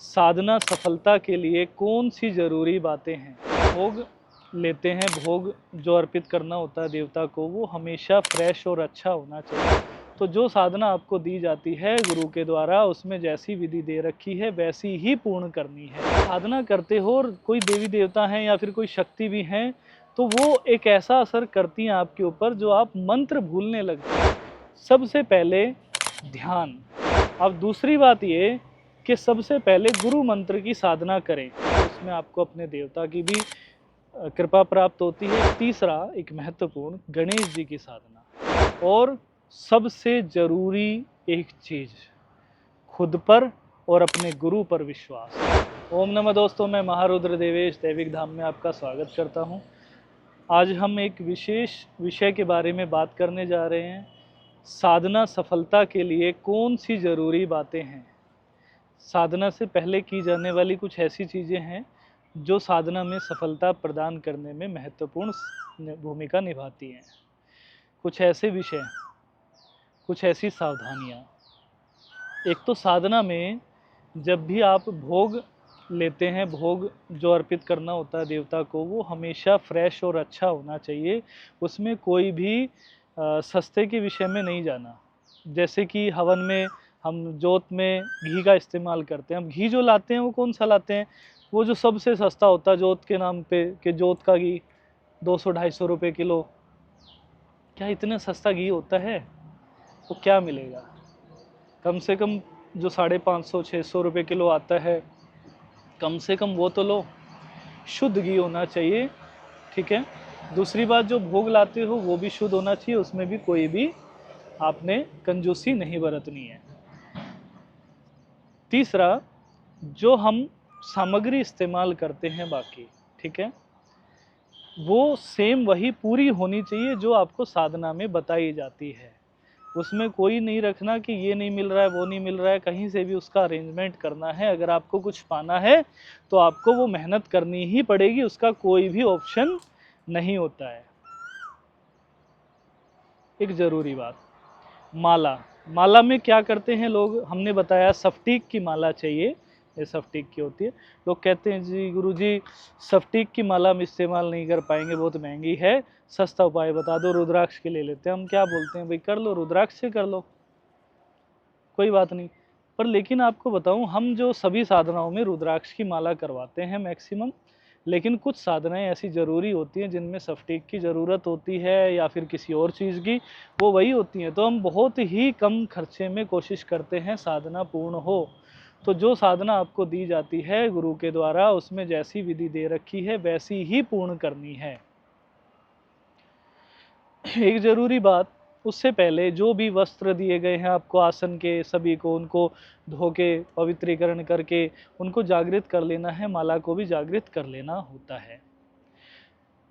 साधना सफलता के लिए कौन सी जरूरी बातें हैं। भोग लेते हैं, भोग जो अर्पित करना होता है देवता को, वो हमेशा फ्रेश और अच्छा होना चाहिए। तो जो साधना आपको दी जाती है गुरु के द्वारा, उसमें जैसी विधि दे रखी है वैसी ही पूर्ण करनी है। साधना करते हो और कोई देवी देवता हैं या फिर कोई शक्ति भी हैं, तो वो एक ऐसा असर करती हैं आपके ऊपर जो आप मंत्र भूलने लगते हैं। सबसे पहले ध्यान। अब दूसरी बात ये कि सबसे पहले गुरु मंत्र की साधना करें, उसमें आपको अपने देवता की भी कृपा प्राप्त होती है। तीसरा, एक महत्वपूर्ण, गणेश जी की साधना। और सबसे जरूरी एक चीज, खुद पर और अपने गुरु पर विश्वास। ओम नमः दोस्तों, मैं महारुद्र देवेश दैविक धाम में आपका स्वागत करता हूं। आज हम एक विशेष विषय के बारे में बात करने जा रहे हैं। साधना सफलता के लिए कौन सी जरूरी बातें हैं। साधना से पहले की जाने वाली कुछ ऐसी चीज़ें हैं जो साधना में सफलता प्रदान करने में महत्वपूर्ण भूमिका निभाती हैं। कुछ ऐसे विषय, कुछ ऐसी सावधानियाँ। एक तो साधना में जब भी आप भोग लेते हैं, भोग जो अर्पित करना होता है देवता को, वो हमेशा फ्रेश और अच्छा होना चाहिए। उसमें कोई भी सस्ते के विषय में नहीं जाना। जैसे कि हवन में हम जोत में घी का इस्तेमाल करते हैं, हम घी जो लाते हैं वो कौन सा लाते हैं, वो जो सबसे सस्ता होता है जोत के नाम पे, कि जोत का घी 200-250 रुपये किलो। क्या इतना सस्ता घी होता है? वो क्या मिलेगा? कम से कम जो 550-600 रुपये किलो आता है, कम से कम वो तो लो। शुद्ध घी होना चाहिए, ठीक है। दूसरी बात, जो भोग लाते हो वो भी शुद्ध होना चाहिए, उसमें भी कोई भी आपने कंजूसी नहीं बरतनी है। तीसरा, जो हम सामग्री इस्तेमाल करते हैं बाकी, ठीक है, वो सेम वही पूरी होनी चाहिए जो आपको साधना में बताई जाती है। उसमें कोई नहीं रखना कि ये नहीं मिल रहा है, वो नहीं मिल रहा है, कहीं से भी उसका अरेंजमेंट करना है। अगर आपको कुछ पाना है तो आपको वो मेहनत करनी ही पड़ेगी, उसका कोई भी ऑप्शन नहीं होता है। एक ज़रूरी बात, माला। माला में क्या करते हैं लोग, हमने बताया सफ्टीक की माला चाहिए, ये सफ्टीक की होती है। लोग कहते हैं जी गुरुजी सफ्टीक की माला हम इस्तेमाल नहीं कर पाएंगे, बहुत महंगी है, सस्ता उपाय बता दो, रुद्राक्ष के ले लेते हैं। हम क्या बोलते हैं भाई, कर लो रुद्राक्ष से कर लो, कोई बात नहीं। पर लेकिन आपको बताऊं, हम जो सभी साधनाओं में रुद्राक्ष की माला करवाते हैं मैक्सिमम, लेकिन कुछ साधनाएं ऐसी ज़रूरी होती हैं जिनमें सफ्टीक की ज़रूरत होती है या फिर किसी और चीज़ की, वो वही होती हैं। तो हम बहुत ही कम खर्चे में कोशिश करते हैं साधना पूर्ण हो। तो जो साधना आपको दी जाती है गुरु के द्वारा, उसमें जैसी विधि दे रखी है वैसी ही पूर्ण करनी है। एक ज़रूरी बात, उससे पहले जो भी वस्त्र दिए गए हैं आपको आसन के, सभी को उनको धो के पवित्रीकरण करके उनको जागृत कर लेना है, माला को भी जागृत कर लेना होता है।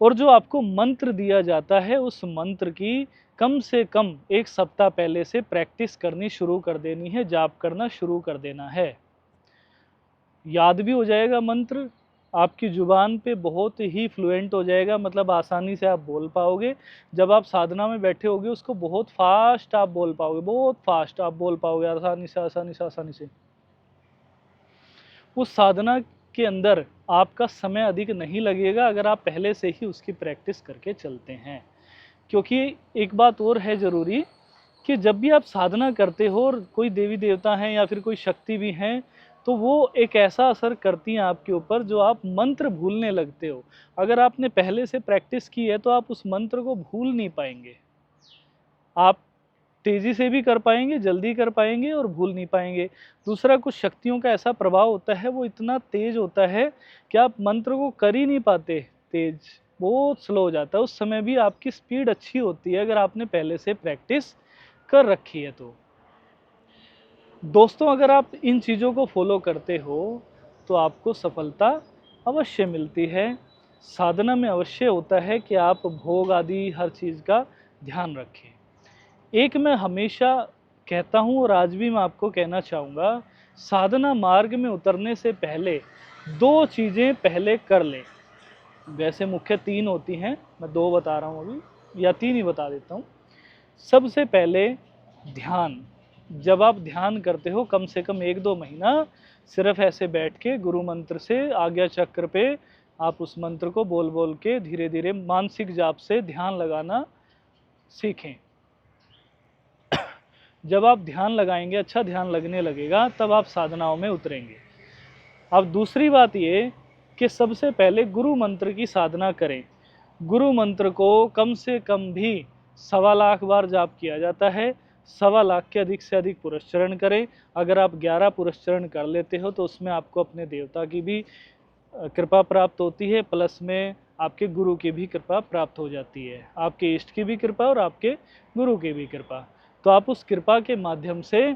और जो आपको मंत्र दिया जाता है, उस मंत्र की कम से कम 1 सप्ताह पहले से प्रैक्टिस करनी शुरू कर देनी है, जाप करना शुरू कर देना है। याद भी हो जाएगा मंत्र, आपकी ज़ुबान पे बहुत ही फ्लुएंट हो जाएगा, मतलब आसानी से आप बोल पाओगे। जब आप साधना में बैठे होगे उसको बहुत फास्ट आप बोल पाओगे, बहुत फास्ट आप बोल पाओगे, आसानी से आसानी से आसानी से। उस साधना के अंदर आपका समय अधिक नहीं लगेगा अगर आप पहले से ही उसकी प्रैक्टिस करके चलते हैं। क्योंकि एक बात और है ज़रूरी, कि जब भी आप साधना करते हो और कोई देवी देवता हैं या फिर कोई शक्ति भी हैं, तो वो एक ऐसा असर करती हैं आपके ऊपर जो आप मंत्र भूलने लगते हो। अगर आपने पहले से प्रैक्टिस की है तो आप उस मंत्र को भूल नहीं पाएंगे। आप तेज़ी से भी कर पाएंगे, जल्दी कर पाएंगे और भूल नहीं पाएंगे। दूसरा, कुछ शक्तियों का ऐसा प्रभाव होता है, वो इतना तेज होता है कि आप मंत्र को कर ही नहीं पाते, तेज बहुत स्लो हो जाता है। उस समय भी आपकी स्पीड अच्छी होती है अगर आपने पहले से प्रैक्टिस कर रखी है तो। दोस्तों, अगर आप इन चीज़ों को फॉलो करते हो तो आपको सफलता अवश्य मिलती है। साधना में अवश्य होता है कि आप भोग आदि हर चीज़ का ध्यान रखें। एक मैं हमेशा कहता हूँ और आज भी मैं आपको कहना चाहूँगा, साधना मार्ग में उतरने से पहले 2 चीज़ें पहले कर लें। वैसे मुख्य 3 होती हैं, मैं 2 बता रहा हूँ अभी, या 3 ही बता देता हूँ। सबसे पहले ध्यान। जब आप ध्यान करते हो कम से कम 1-2 महीना सिर्फ ऐसे बैठ के गुरु मंत्र से आज्ञा चक्र पे आप उस मंत्र को बोल बोल के धीरे धीरे मानसिक जाप से ध्यान लगाना सीखें। जब आप ध्यान लगाएंगे, अच्छा ध्यान लगने लगेगा, तब आप साधनाओं में उतरेंगे। अब दूसरी बात ये कि सबसे पहले गुरु मंत्र की साधना करें। गुरु मंत्र को कम से कम भी 1.25 लाख बार जाप किया जाता है। 1.25 लाख के अधिक से अधिक पुरस्चरण करें। अगर आप 11 पुरस्चरण कर लेते हो तो उसमें आपको अपने देवता की भी कृपा प्राप्त होती है, प्लस में आपके गुरु की भी कृपा प्राप्त हो जाती है, आपके इष्ट की भी कृपा और आपके गुरु की भी कृपा। तो आप उस कृपा के माध्यम से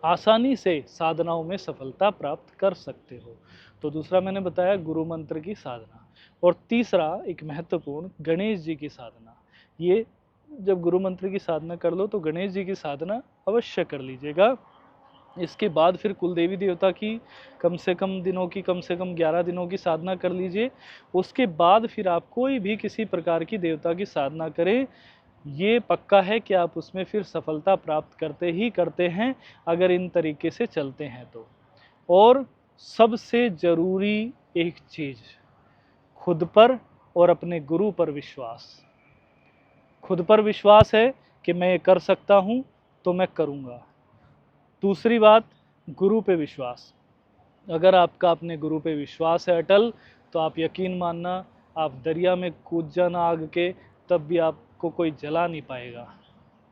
आसानी से साधनाओं में सफलता प्राप्त कर सकते हो। तो दूसरा मैंने बताया गुरु मंत्र की साधना, और तीसरा एक महत्वपूर्ण गणेश जी की साधना। ये जब गुरु मंत्र की साधना कर लो तो गणेश जी की साधना अवश्य कर लीजिएगा। इसके बाद फिर कुल देवी देवता की कम से कम 11 दिनों की साधना कर लीजिए। उसके बाद फिर आप कोई भी किसी प्रकार की देवता की साधना करें, ये पक्का है कि आप उसमें फिर सफलता प्राप्त करते ही करते हैं, अगर इन तरीके से चलते हैं तो। और सबसे ज़रूरी एक चीज़, खुद पर और अपने गुरु पर विश्वास। खुद पर विश्वास है कि मैं ये कर सकता हूँ तो मैं करूँगा। दूसरी बात, गुरु पे विश्वास। अगर आपका अपने गुरु पे विश्वास है अटल, तो आप यकीन मानना, आप दरिया में कूद जाना आग के, तब भी आपको कोई जला नहीं पाएगा।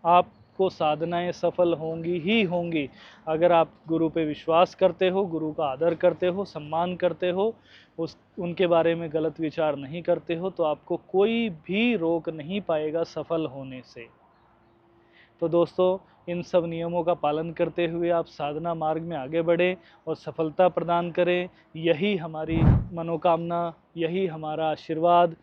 आपको साधनाएं सफल होंगी ही होंगी। अगर आप गुरु पे विश्वास करते हो, गुरु का आदर करते हो, सम्मान करते हो, उनके बारे में गलत विचार नहीं करते हो, तो आपको कोई भी रोक नहीं पाएगा सफल होने से। तो दोस्तों, इन सब नियमों का पालन करते हुए आप साधना मार्ग में आगे बढ़ें और सफलता प्रदान करें। यही हमारी मनोकामना, यही हमारा आशीर्वाद